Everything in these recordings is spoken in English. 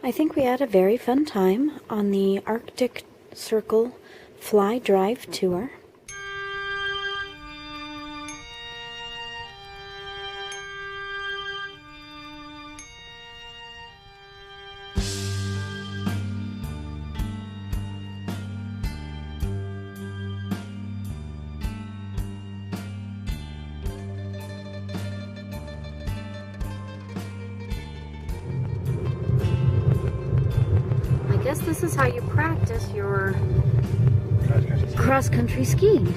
I think we had a very fun time on the Arctic Circle Fly Drive tour. I guess this is how you practice your cross-country skiing.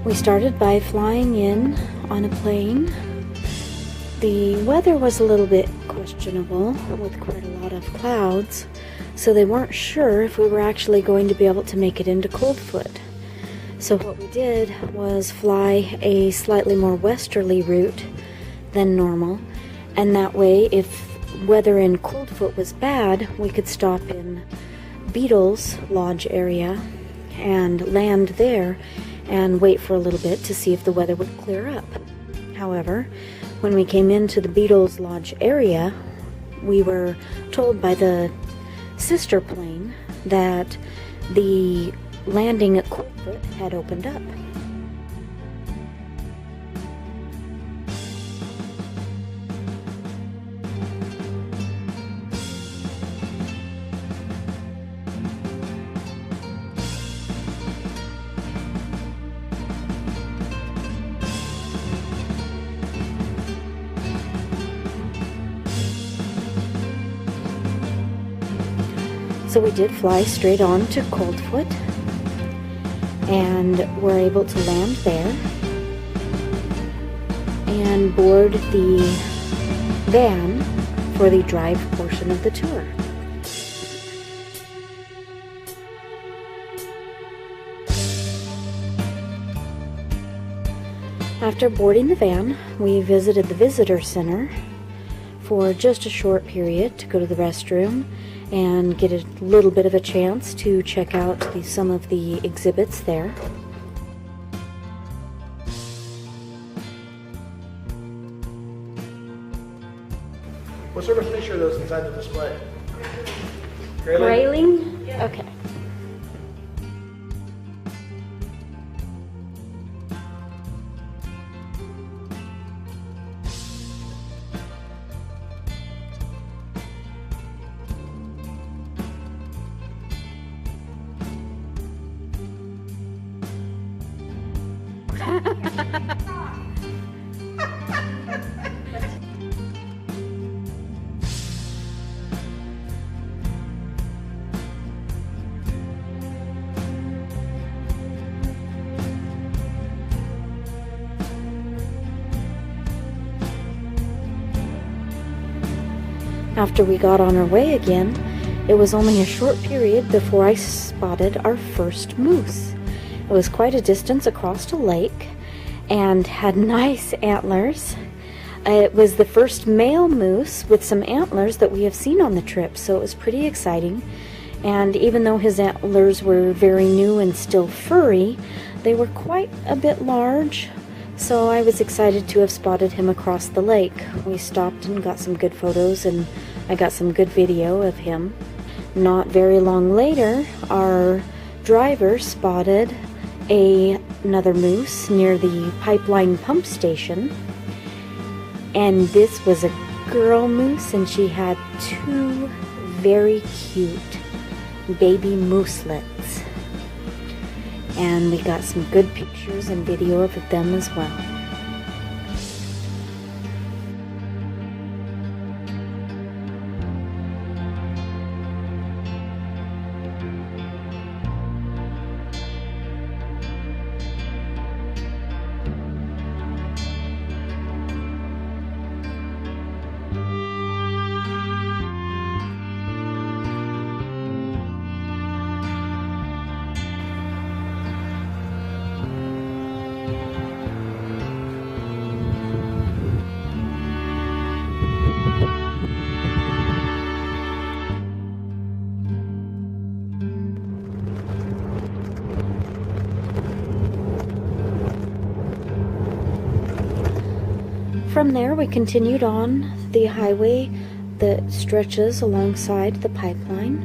We started by flying in on a plane. The weather was a little bit questionable with quite a lot of clouds, so they weren't sure if we were actually going to be able to make it into Coldfoot. So what we did was fly a slightly more westerly route than normal, and that way if weather in Coldfoot was bad, we could stop in Beatles Lodge area and land there and wait for a little bit to see if the weather would clear up. However, when we came into the Beatles Lodge area, we were told by the sister plane that the landing at Coldfoot had opened up. So we did fly straight on to Coldfoot and were able to land there and board the van for the drive portion of the tour. After boarding the van, we visited the visitor center for just a short period to go to the restroom and get a little bit of a chance to check out some of the exhibits there. What sort of fish are those inside the display? Grayling? Yeah. Okay. After we got on our way again, it was only a short period before I spotted our first moose. It was quite a distance across a lake and had nice antlers. It was the first male moose with some antlers that we have seen on the trip, so it was pretty exciting. And even though his antlers were very new and still furry, they were quite a bit large, so I was excited to have spotted him across the lake. We stopped and got some good photos, and I got some good video of him. Not very long later, our driver spotted another moose near the pipeline pump station, And this was a girl moose, and she had 2 very cute baby mooselets. And we got some good pictures and video of them as well. From there, we continued on the highway that stretches alongside the pipeline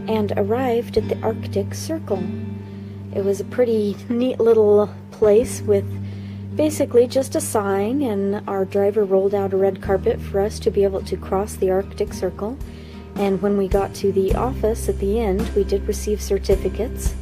and arrived at the Arctic Circle. It was a pretty neat little place with basically just a sign, and our driver rolled out a red carpet for us to be able to cross the Arctic Circle. And when we got to the office at the end, we did receive certificates.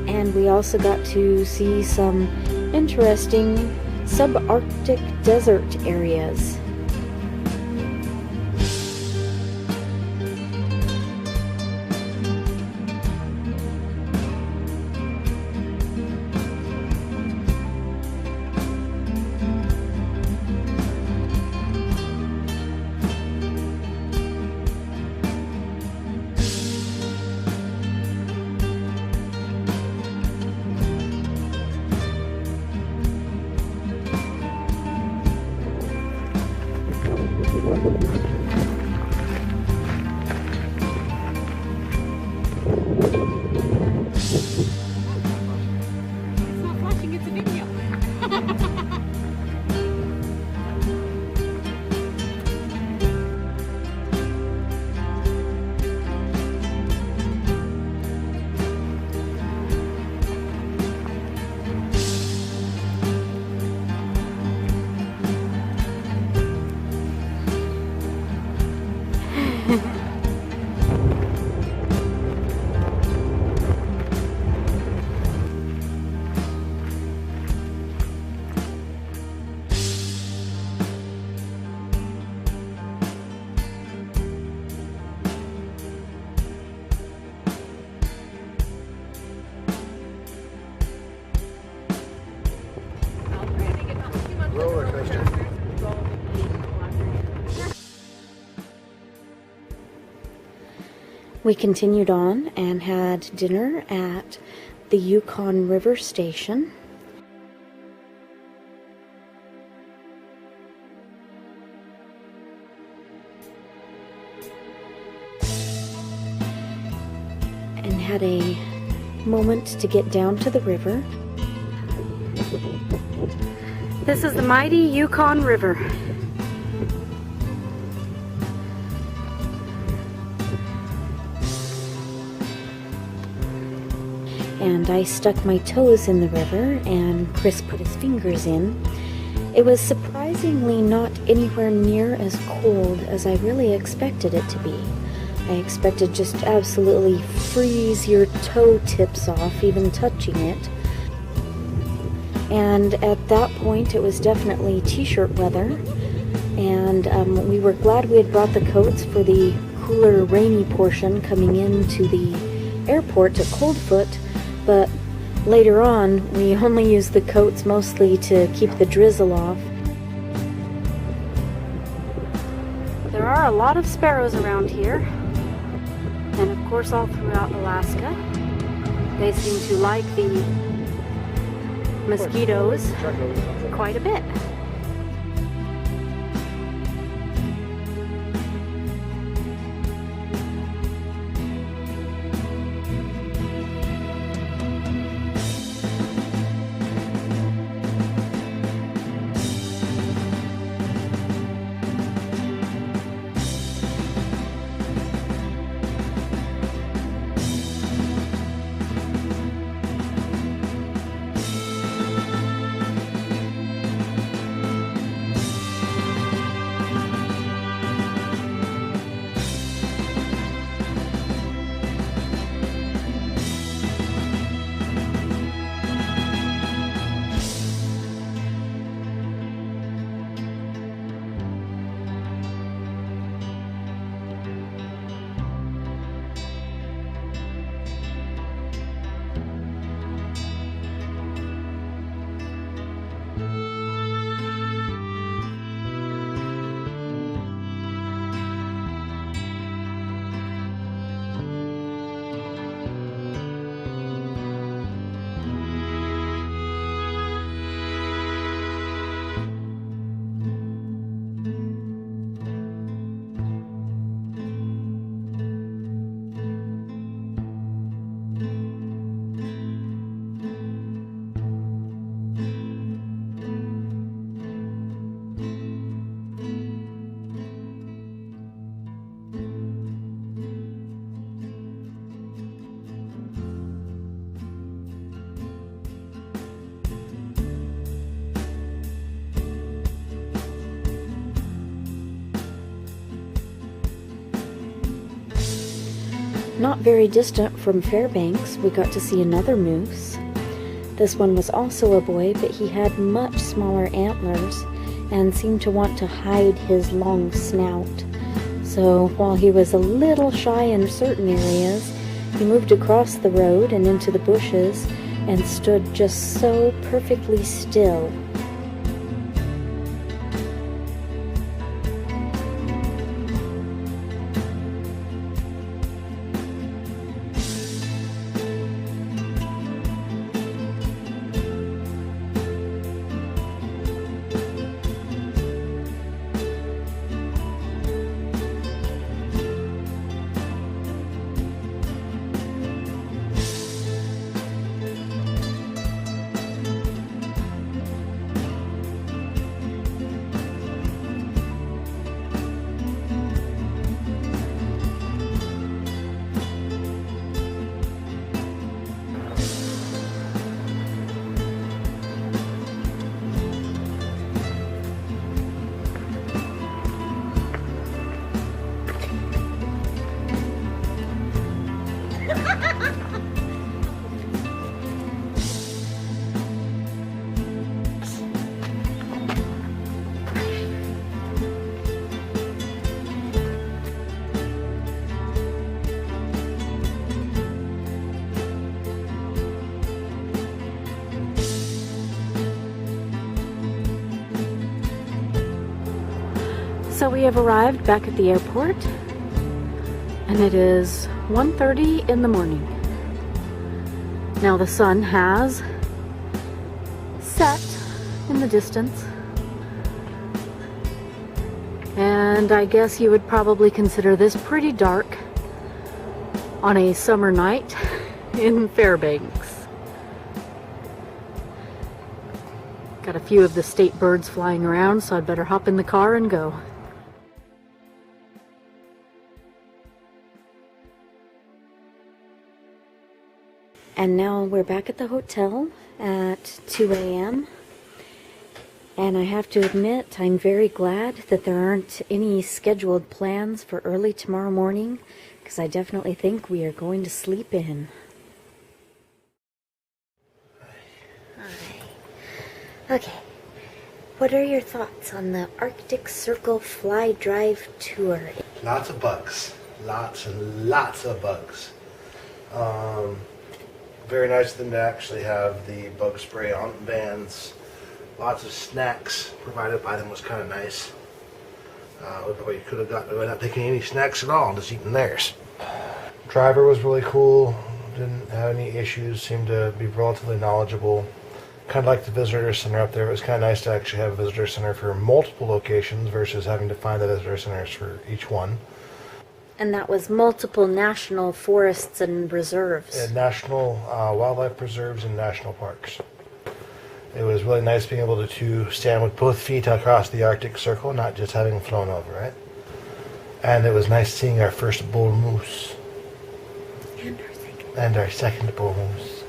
And we also got to see some interesting subarctic desert areas. We continued on and had dinner at the Yukon River station. And had a moment to get down to the river. This is the mighty Yukon River. And I stuck my toes in the river, and Chris put his fingers in. It was surprisingly not anywhere near as cold as I really expected it to be. I expected just absolutely freeze your toe tips off, even touching it. And at that point, it was definitely t-shirt weather. And we were glad we had brought the coats for the cooler, rainy portion coming into the airport at Coldfoot. But Later on, we only used the coats mostly to keep the drizzle off. There are a lot of sparrows around here, and of course all throughout Alaska. They seem to like the mosquitoes quite a bit. Not very distant from Fairbanks, we got to see another moose. This one was also a boy, but he had much smaller antlers and seemed to want to hide his long snout. So while he was a little shy in certain areas, he moved across the road and into the bushes and stood just so perfectly still. So we have arrived back at the airport, and it is 1:30 in the morning. Now the sun has set in the distance, and I guess you would probably consider this pretty dark on a summer night in Fairbanks. Got a few of the state birds flying around, so I'd better hop in the car and go. And now we're back at the hotel at 2 a.m. And I have to admit, I'm very glad that there aren't any scheduled plans for early tomorrow morning, because I definitely think we are going to sleep in. Okay, what are your thoughts on the Arctic Circle Fly Drive Tour? Lots of bugs. Lots and lots of bugs. Very nice of them to actually have the bug spray on vans. Lots of snacks provided by them was kind of nice. We probably could have gotten away not taking any snacks at all, just eating theirs. Driver was really cool. Didn't have any issues. Seemed to be relatively knowledgeable. Kind of like the visitor center up there. It was kind of nice to actually have a visitor center for multiple locations versus having to find the visitor centers for each one. And that was multiple national forests and reserves. National wildlife preserves and national parks. It was really nice being able to stand with both feet across the Arctic Circle, not just having flown over it. And it was nice seeing our first bull moose. And our second bull moose,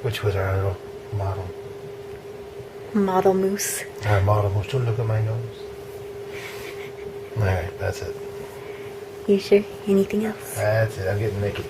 which was our little model. Model moose. Our model moose. Don't look at my nose. Alright, that's it. You sure? Anything else? That's it. I'm getting naked.